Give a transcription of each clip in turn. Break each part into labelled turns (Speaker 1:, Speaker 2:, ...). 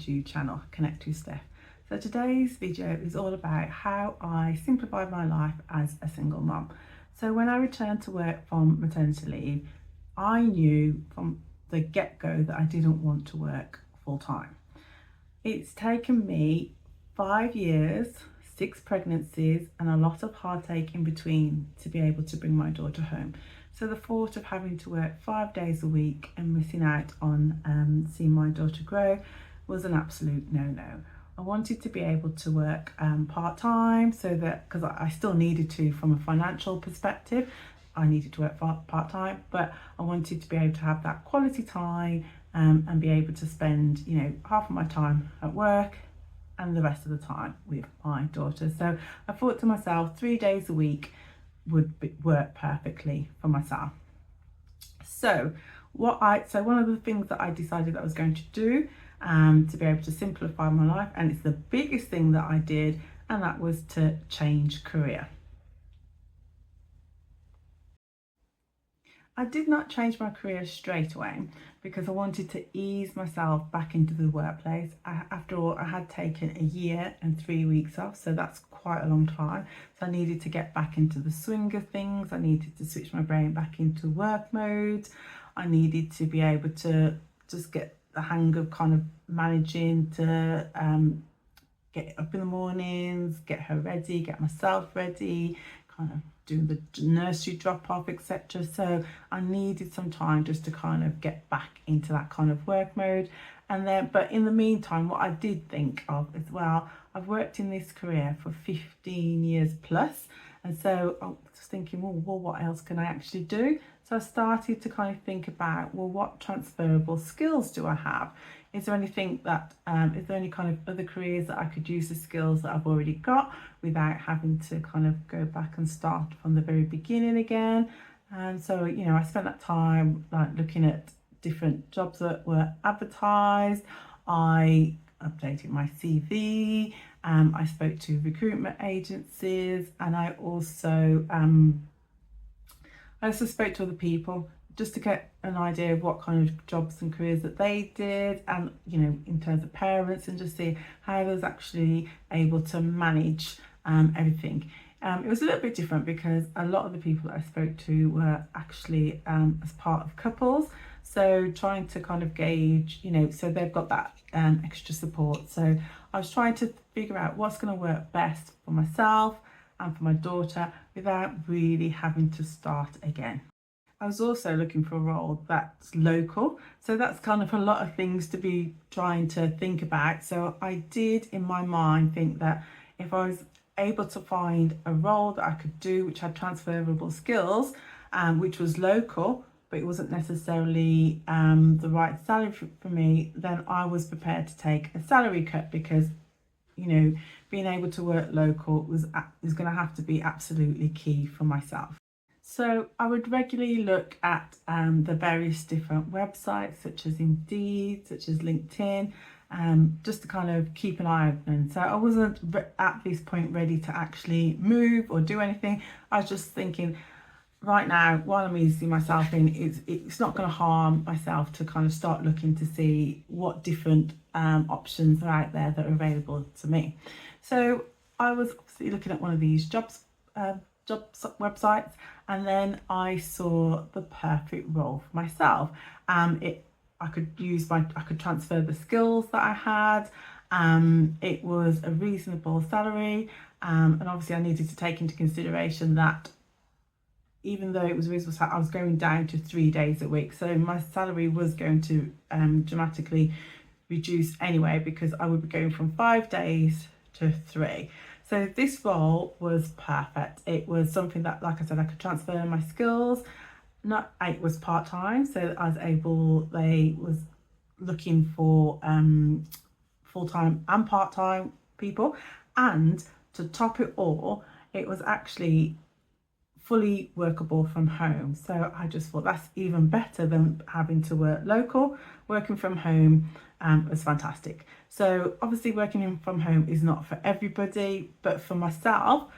Speaker 1: YouTube channel, Connect with Steph. So today's video is all about how I simplified my life as a single mom. So when I returned to work from maternity leave, I knew from the get-go that I didn't want to work full time. It's taken me 5 years, 6 pregnancies and a lot of heartache in between to be able to bring my daughter home. So the thought of having to work 5 days a week and missing out on seeing my daughter grow was an absolute no-no. I wanted to be able to work part-time, so that, because I still needed to from a financial perspective, I needed to work part-time, but I wanted to be able to have that quality time and be able to spend, half of my time at work and the rest of the time with my daughter. So I thought to myself, 3 days a week would work perfectly for myself. So one of the things that I decided that I was going to do to be able to simplify my life, and it's the biggest thing that I did, and that was to change career. I did not change my career straight away because I wanted to ease myself back into the workplace. After all, I had taken a year and 3 weeks off, so that's quite a long time. So I needed to get back into the swing of things. I needed to switch my brain back into work mode. I needed to be able to just get the hang of kind of managing to get up in the mornings, get her ready, get myself ready, kind of doing the nursery drop off, etc. So I needed some time just to kind of get back into that kind of work mode. And then, but in the meantime, what I did think of as well, I've worked in this career for 15 years plus, and so I was thinking, well, what else can I actually do? So I started to kind of think about, well, what transferable skills do I have? Is there anything that, is there any kind of other careers that I could use the skills that I've already got without having to kind of go back and start from the very beginning again? And so, I spent that time like looking at different jobs that were advertised. I updated my CV. I spoke to recruitment agencies, and I also spoke to other people just to get an idea of what kind of jobs and careers that they did, and in terms of parents, and just see how I was actually able to manage everything. It was a little bit different because a lot of the people that I spoke to were actually as part of couples, so trying to kind of gauge, so they've got that extra support. So I was trying to figure out what's going to work best for myself and for my daughter without really having to start again. I was also looking for a role that's local, so that's kind of a lot of things to be trying to think about. So I did in my mind think that if I was able to find a role that I could do which had transferable skills, which was local but it wasn't necessarily the right salary for me, then I was prepared to take a salary cut, because being able to work local is going to have to be absolutely key for myself. So I would regularly look at the various different websites, such as Indeed, such as LinkedIn, just to kind of keep an eye open. So I wasn't at this point ready to actually move or do anything. I was just thinking, right now, while I'm easing myself in, it's not going to harm myself to kind of start looking to see what different options are out there that are available to me. So I was obviously looking at one of these job websites, and then I saw the perfect role for myself. I could transfer the skills that I had. It was a reasonable salary, and obviously I needed to take into consideration that even though it was reasonable, I was going down to 3 days a week, so my salary was going to dramatically reduce anyway, because I would be going from 5 days to 3. So this role was perfect. It was something that, like I said, I could transfer my skills. It was part-time, so they was looking for full-time and part-time people. And to top it all, it was actually fully workable from home. So I just thought that's even better than having to work local. Working from home was fantastic. So obviously working from home is not for everybody, but for myself,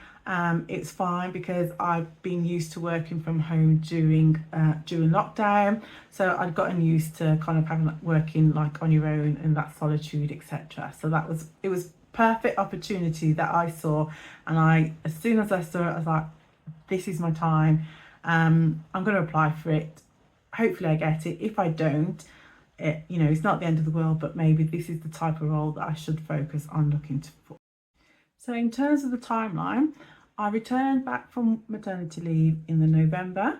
Speaker 1: it's fine because I've been used to working from home during lockdown. So I'd gotten used to kind of having working like on your own and that solitude, etc. So it was perfect opportunity that I saw, and as soon as I saw it, I was like, this is my time. I'm going to apply for it. Hopefully I get it. If I don't, it's not the end of the world, but maybe this is the type of role that I should focus on looking for. So in terms of the timeline, I returned back from maternity leave in the November.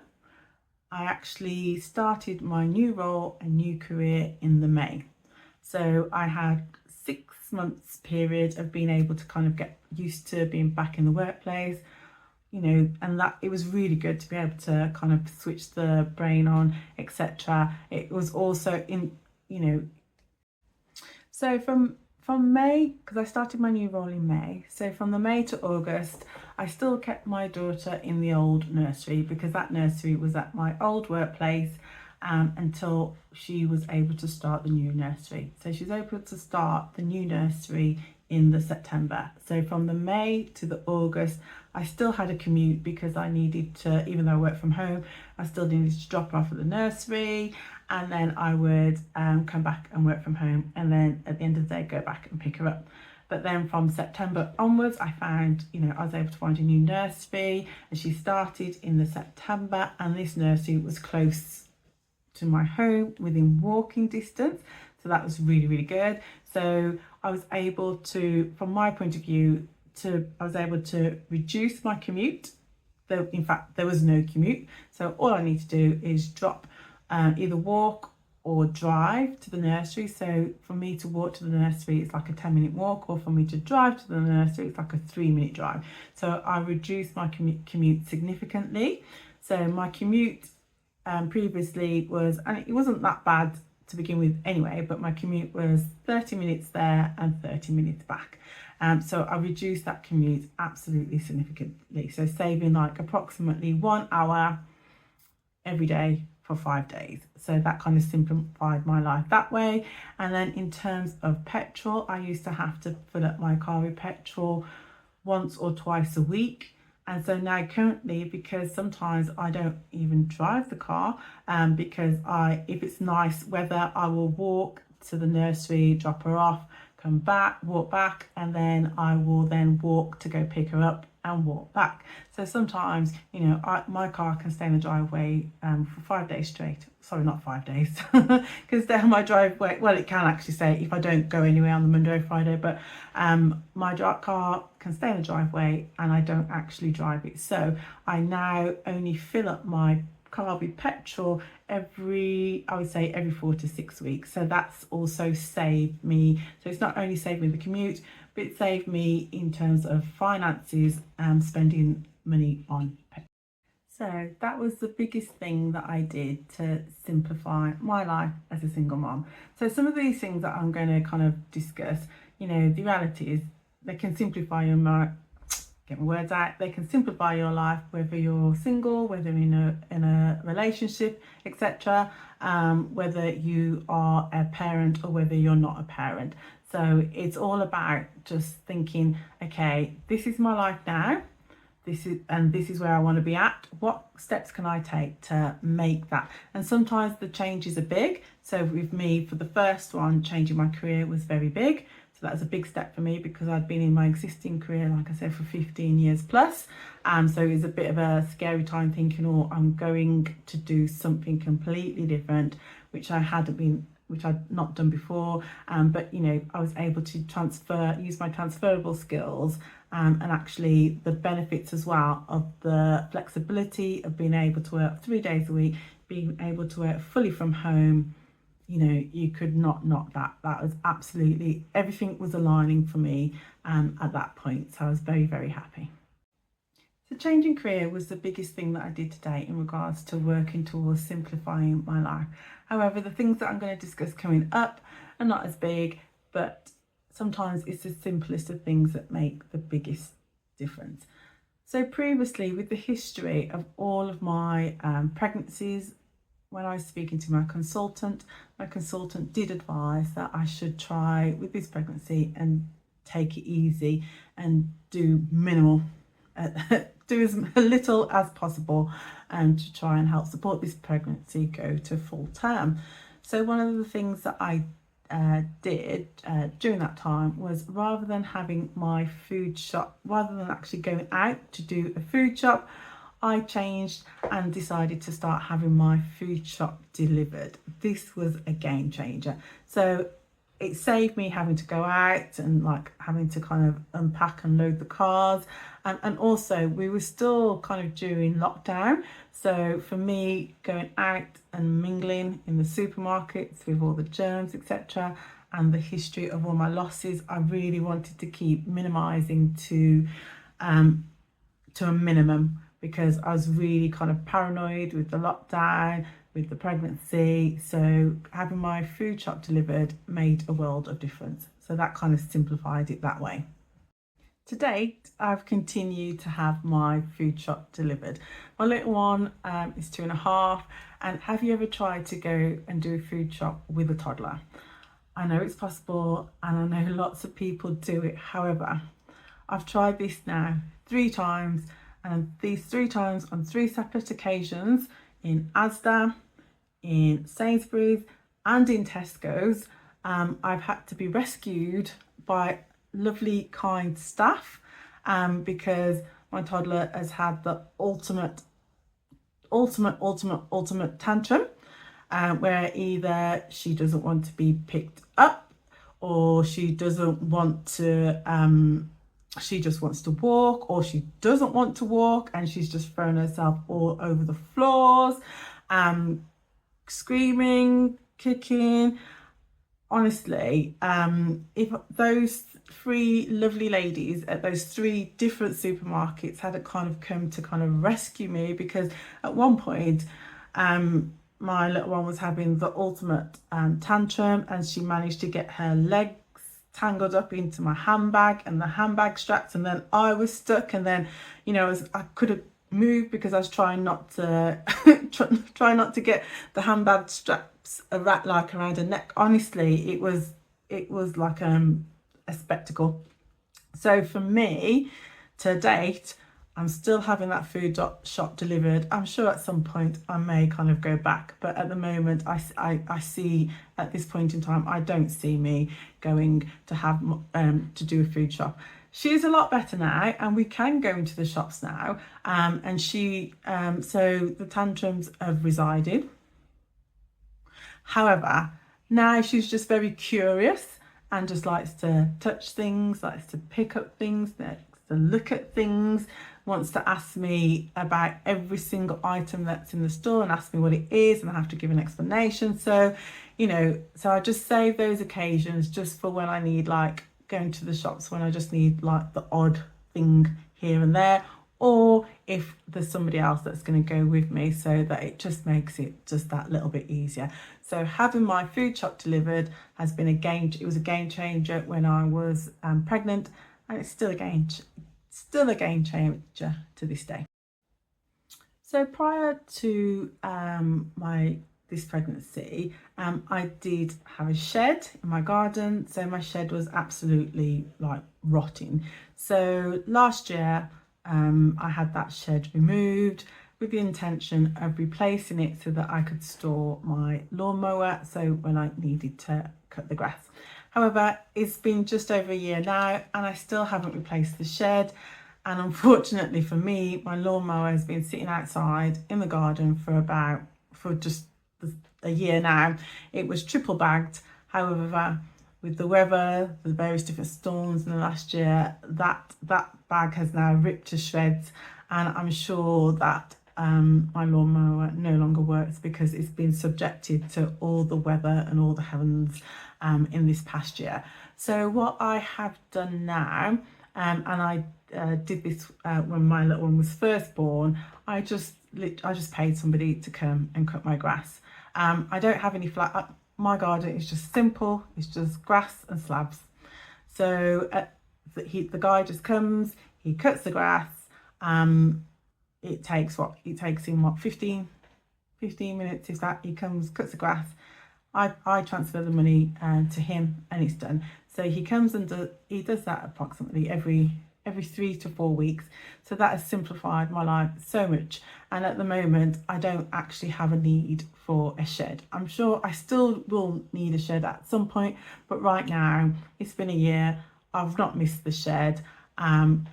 Speaker 1: I actually started my new role and new career in the May. So I had 6 months period of being able to kind of get used to being back in the workplace, and that it was really good to be able to kind of switch the brain on, etc. It was also so from May, because I started my new role in May, so from the May to August, I still kept my daughter in the old nursery because that nursery was at my old workplace until she was able to start the new nursery. So she's able to start the new nursery in the September. So from the May to the August, I still had a commute because I needed to, even though I work from home, I still needed to drop her off at the nursery, and then I would come back and work from home, and then at the end of the day go back and pick her up. But then from September onwards, I found, I was able to find a new nursery, and she started in the September, and this nursery was close to my home, within walking distance. So that was really, really good. So I was able to, from my point of view, I was able to reduce my commute. Though in fact, there was no commute. So all I need to do is drop, either walk or drive to the nursery. So for me to walk to the nursery, it's like a 10-minute walk, or for me to drive to the nursery, it's like a 3-minute drive. So I reduced my commute significantly. So my commute previously was, and it wasn't that bad to begin with anyway, but my commute was 30 minutes there and 30 minutes back. So I reduced that commute absolutely significantly. So saving like approximately 1 hour every day for 5 days. So that kind of simplified my life that way. And then in terms of petrol, I used to have to fill up my car with petrol once or twice a week. And so now currently, because sometimes I don't even drive the car, because if it's nice weather, I will walk to the nursery, drop her off, come back, walk back, and then I will then walk to go pick her up and walk back. So sometimes, my car can stay in the driveway for 5 days straight. Sorry, not 5 days, because then my driveway, well, it can actually stay if I don't go anywhere on the Monday or Friday, but my car can stay in the driveway and I don't actually drive it. So I now only fill up my car with petrol every 4 to 6 weeks. So that's also saved me. So it's not only saved me the commute, but it saved me in terms of finances and spending money on petrol. So that was the biggest thing that I did to simplify my life as a single mom. So some of these things that I'm going to kind of discuss, the reality is they can simplify your they can simplify your life, whether you're single, whether in a relationship, etc., whether you are a parent or whether you're not a parent. So it's all about just thinking, okay, this is my life now. This is where I want to be at. What steps can I take to make that? And sometimes the changes are big. So with me, for the first one, changing my career was very big. So that was a big step for me because I'd been in my existing career, like I said, for 15 years plus. So it was a bit of a scary time thinking, I'm going to do something completely different, which I'd not done before. But I was able to use my transferable skills, and actually the benefits as well of the flexibility of being able to work 3 days a week, being able to work fully from home. You could not knock that. That was absolutely, everything was aligning for me at that point. So I was very, very happy. So changing career was the biggest thing that I did today in regards to working towards simplifying my life. However, the things that I'm going to discuss coming up are not as big, but sometimes it's the simplest of things that make the biggest difference. So previously, with the history of all of my pregnancies, when I was speaking to my consultant did advise that I should try with this pregnancy and take it easy and do minimal, do as little as possible, to try and help support this pregnancy go to full term. So one of the things that I did during that time was, rather than having my food shop, rather than actually going out to do a food shop, I changed and decided to start having my food shop delivered. This was a game changer. So it saved me having to go out and like having to kind of unpack and load the cars, and also we were still kind of during lockdown, so for me, going out and mingling in the supermarkets with all the germs, etc., and the history of all my losses, I really wanted to keep minimizing to a minimum, because I was really kind of paranoid with the lockdown, with the pregnancy. So having my food shop delivered made a world of difference. So that kind of simplified it that way. To date, I've continued to have my food shop delivered. My little one is 2.5. And have you ever tried to go and do a food shop with a toddler? I know it's possible, and I know lots of people do it. However, I've tried this now 3 times, and these 3 times on 3 separate occasions, in Asda, in Sainsbury's and in Tesco's, I've had to be rescued by lovely, kind staff, because my toddler has had the ultimate tantrum, where either she doesn't want to be picked up, or she doesn't want to, she just wants to walk, or she doesn't want to walk and she's just thrown herself all over the floors, screaming, kicking. Honestly, if those 3 lovely ladies at those 3 different supermarkets hadn't kind of come to kind of rescue me, because at one point my little one was having the ultimate tantrum, and she managed to get her legs tangled up into my handbag and the handbag straps, and then I was stuck, and then I couldn't move because I was trying not to try not to get the handbag straps around her neck. Honestly, it was like a spectacle. So for me, to date, I'm still having that food shop delivered. I'm sure at some point I may kind of go back, but at the moment I see, at this point in time, I don't see me going to have to do a food shop. She's a lot better now, and we can go into the shops now, and she so the tantrums have resided. However, now she's just very curious and just likes to touch things, likes to pick up things, likes to look at things, wants to ask me about every single item that's in the store and ask me what it is, and I have to give an explanation. So I just save those occasions just for when I need, like, going to the shops, when I just need like the odd thing here and there, or if there's somebody else that's going to go with me, so that it just makes it just that little bit easier. So having my food shop delivered has been it was a game changer when I was pregnant, and it's still a game changer to this day. So prior to this pregnancy, I did have a shed in my garden. So my shed was absolutely like rotting. So last year I had that shed removed with the intention of replacing it so that I could store my lawnmower, so when I needed to cut the grass. However, it's been just over a year now, and I still haven't replaced the shed. And unfortunately for me, my lawnmower has been sitting outside in the garden for just a year now. It was triple bagged. However, with the weather, the various different storms in the last year, that bag has now ripped to shreds, and I'm sure that my lawnmower no longer works because it's been subjected to all the weather and all the heavens in this past year. So what I have done now, and I did this when my little one was first born, I just paid somebody to come and cut my grass. I don't have any my garden is just simple. It's just grass and slabs. So the guy just comes, he cuts the grass. It takes him 15 15 minutes, if that, he comes, cuts the grass. I transfer the money to him and it's done. So he comes and he does that approximately every 3 to 4 weeks. So that has simplified my life so much. And at the moment, I don't actually have a need for a shed. I'm sure I still will need a shed at some point, but right now it's been a year. I've not missed the shed, and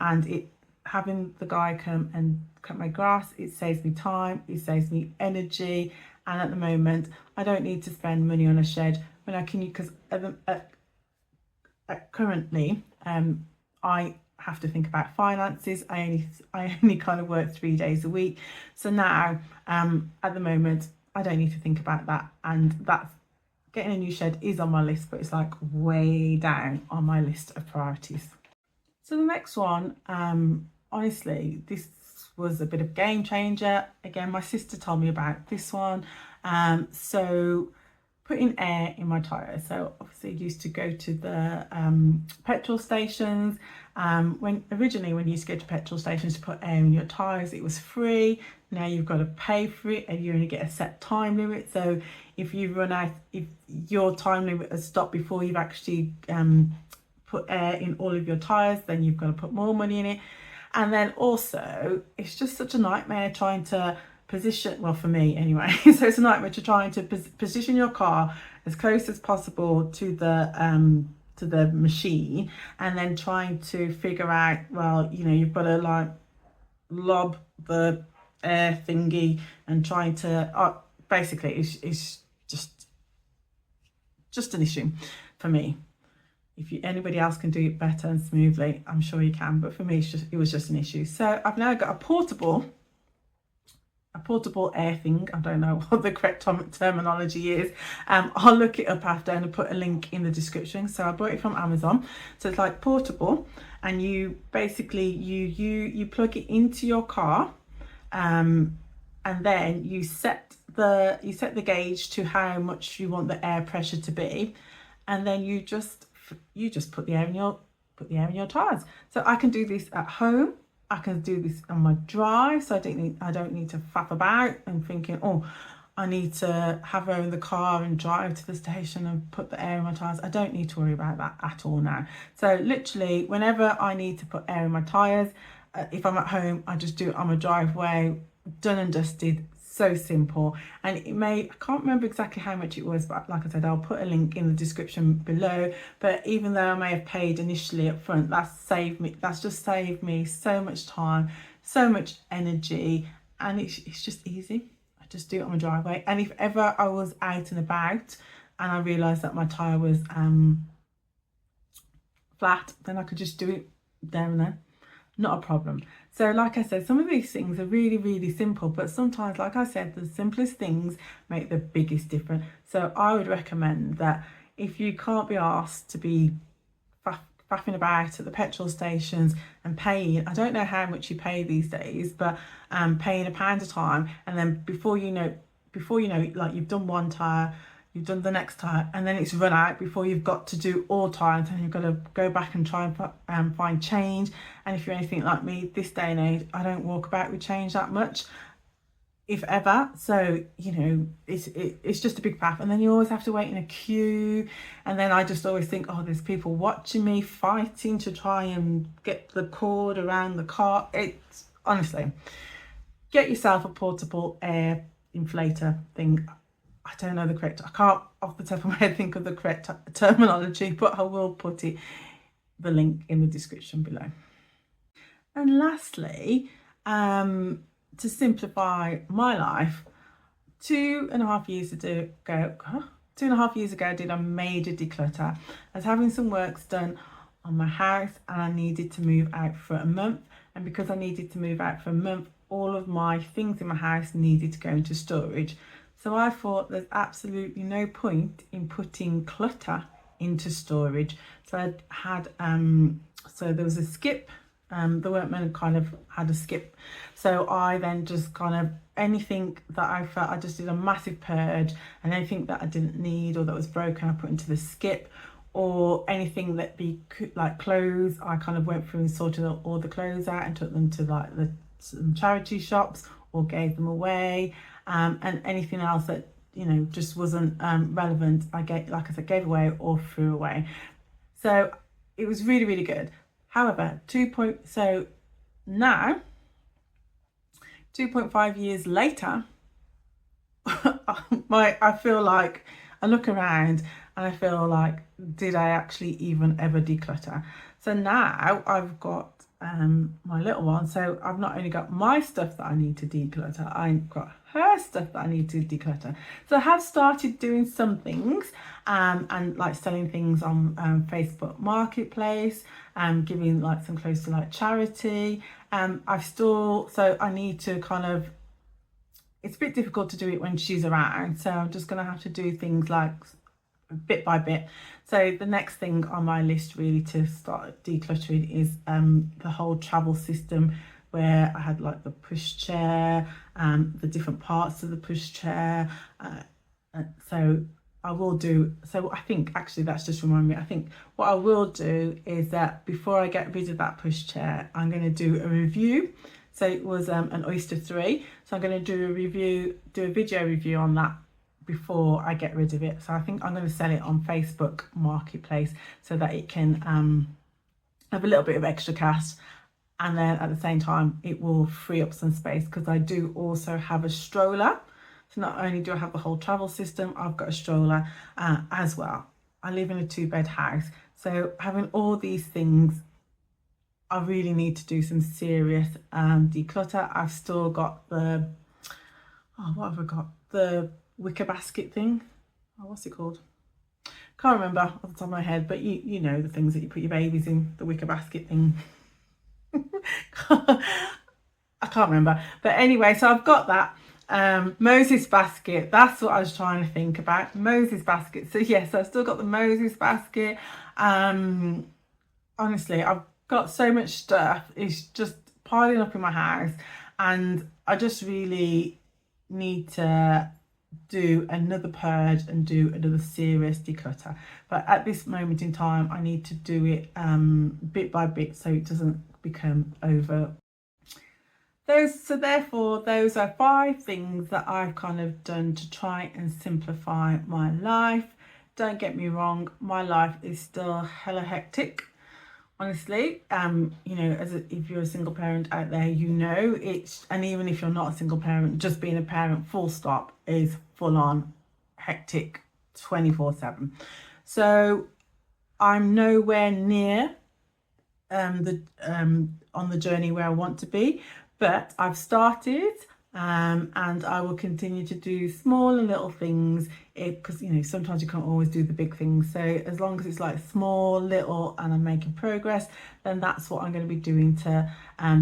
Speaker 1: having the guy come and cut my grass, it saves me time, it saves me energy. And at the moment, I don't need to spend money on a shed when I can, because currently, I have to think about finances. I only kind of work 3 days a week. So now, at the moment, I don't need to think about that. And that's, getting a new shed is on my list, but it's like way down on my list of priorities. So the next one, honestly, this was a bit of a game changer. Again, my sister told me about this one. So putting air in my tyres. So obviously I used to go to the petrol stations. When you used to go to petrol stations to put air in your tyres, it was free. Now you've got to pay for it, and you only get a set time limit. So if you run out, if your time limit has stopped before you've actually put air in all of your tyres, then you've got to put more money in it. And then also, it's just such a nightmare trying to position, well, for me anyway, so it's a nightmare to trying to position your car as close as possible to the machine, and then trying to figure out, well, you know, you've got to like lob the air thingy and trying to basically it's just an issue for me. If anybody else can do it better and smoothly, I'm sure you can, but for me it was just an issue. So I've now got a portable air thing. I don't know what the correct terminology is. I'll look it up after and I'll put a link in the description. So I bought it from Amazon. So it's like portable, and you basically you plug it into your car, and then you set the gauge to how much you want the air pressure to be, and then you just put the air in your tires. So I can do this at home. I can do this on my drive, so I don't need to faff about and thinking, oh, I need to have her in the car and drive to the station and put the air in my tyres. I don't need to worry about that at all now. So literally, whenever I need to put air in my tyres, if I'm at home, I just do it on my driveway, done and dusted. So simple. And I can't remember exactly how much it was, but like I said, I'll put a link in the description below. But even though I may have paid initially up front, that's just saved me so much time, so much energy, and it's just easy. I just do it on my driveway. And if ever I was out and about and I realised that my tyre was flat, then I could just do it there and then. Not a problem. So like I said, some of these things are really, really simple, but sometimes, like I said, the simplest things make the biggest difference. So I would recommend that if you can't be asked to be faffing about at the petrol stations and paying, I don't know how much you pay these days, but paying £1 a time, and then before you know, like you've done one tyre, you've done the next tyre, and then it's run out before you've got to do all tyres, and you've got to go back and try and find change. And if you're anything like me, this day and age, I don't walk about with change that much, if ever. So, you know, it's just a big faff. And then you always have to wait in a queue. And then I just always think, oh, there's people watching me, fighting to try and get the cord around the car. It's honestly, get yourself a portable air inflator thing. I don't know I can't off the top of my head think of the correct terminology, but I will put the link in the description below. And lastly, to simplify my life, 2.5 years ago, I did a major declutter. I was having some works done on my house, and I needed to move out for a month. And because I needed to move out for a month, all of my things in my house needed to go into storage. So I thought there's absolutely no point in putting clutter into storage. So I had, so there was a skip, the workman kind of had a skip. So I then just kind of, anything that I felt, I just did a massive purge, and anything that I didn't need or that was broken, I put into the skip. Or anything that like clothes, I kind of went through and sorted all the clothes out and took them to like the some charity shops or gave them away, and anything else that just wasn't relevant, I gave away or threw away. So it was really, really good. However, so now 2.5 years later, I feel like I look around and I feel like, did I actually even ever declutter? So now I've got my little one, so I've not only got my stuff that I need to declutter, I've got her stuff that I need to declutter. So I have started doing some things, and like selling things on Facebook Marketplace, giving like some clothes to like charity. So I need to kind of, it's a bit difficult to do it when she's around, so I'm just going to have to do things like bit by bit. So the next thing on my list really to start decluttering is the whole travel system, where I had like the pushchair, the different parts of the pushchair. So I will do, so I think actually that's just reminded me, I think what I will do is that before I get rid of that pushchair, I'm going to do a review. So it was an Oyster 3, so I'm going to do a video review on that before I get rid of it. So I think I'm going to sell it on Facebook Marketplace so that it can have a little bit of extra cash, and then at the same time it will free up some space, because I do also have a stroller. So not only do I have the whole travel system, I've got a stroller as well. I live in a 2-bed house, so having all these things, I really need to do some serious declutter. I've still got the, what have I got? The wicker basket thing. What's it called? Can't remember off the top of my head, but you know the things that you put your babies in, the wicker basket thing. I can't remember. But anyway, so I've got that. Moses basket, that's what I was trying to think about. Moses basket. So yes, I've still got the Moses basket. Honestly, I've got so much stuff. It's just piling up in my house, and I just really need to do another purge and do another serious declutter. But at this moment in time, I need to do it bit by bit, so it doesn't become over. Therefore, those are 5 things that I've kind of done to try and simplify my life. Don't get me wrong, my life is still hella hectic. Honestly, if you're a single parent out there, and even if you're not a single parent, just being a parent full stop is full on hectic 24/7. So I'm nowhere near on the journey where I want to be, but I've started, and I will continue to do small and little things, because sometimes you can't always do the big things. So as long as it's like small, little, and I'm making progress, then that's what I'm going to be doing to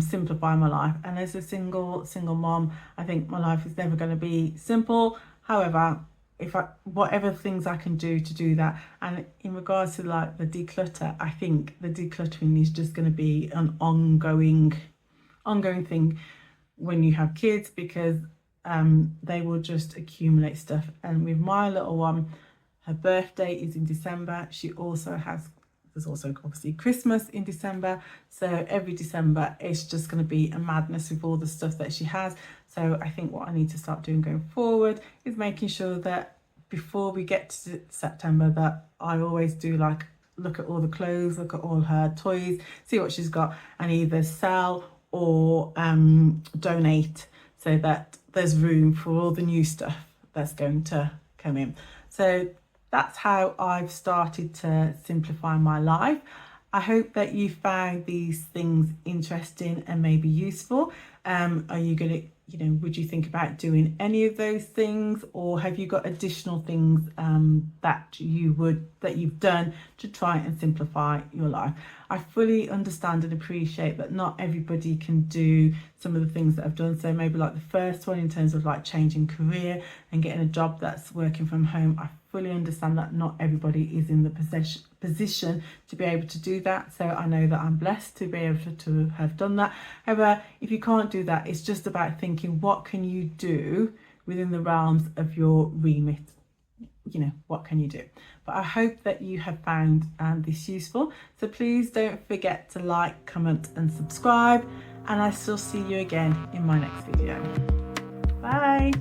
Speaker 1: simplify my life. And as a single mom, I think my life is never going to be simple. However, whatever things I can do to do that. And in regards to like the declutter, I think the decluttering is just going to be an ongoing thing when you have kids, because they will just accumulate stuff. And with my little one, her birthday is in December. There's also obviously Christmas in December, so every December it's just going to be a madness with all the stuff that she has. So I think what I need to start doing going forward is making sure that before we get to September, that I always do like look at all the clothes, look at all her toys, see what she's got, and either sell or donate, so that there's room for all the new stuff that's going to come in. So that's how I've started to simplify my life. I hope that you found these things interesting and maybe useful. Are you going to, would you think about doing any of those things, or have you got additional things that you've done to try and simplify your life? I fully understand and appreciate that not everybody can do some of the things that I've done. So maybe like the first one, in terms of like changing career and getting a job that's working from home, I fully understand that not everybody is in the position to be able to do that. So I know that I'm blessed to be able to have done that. However, if you can't do that, it's just about thinking, what can you do within the realms of your remit? What can you do? But I hope that you have found this useful. So please don't forget to like, comment and subscribe. and I shall see you again in my next video. Bye.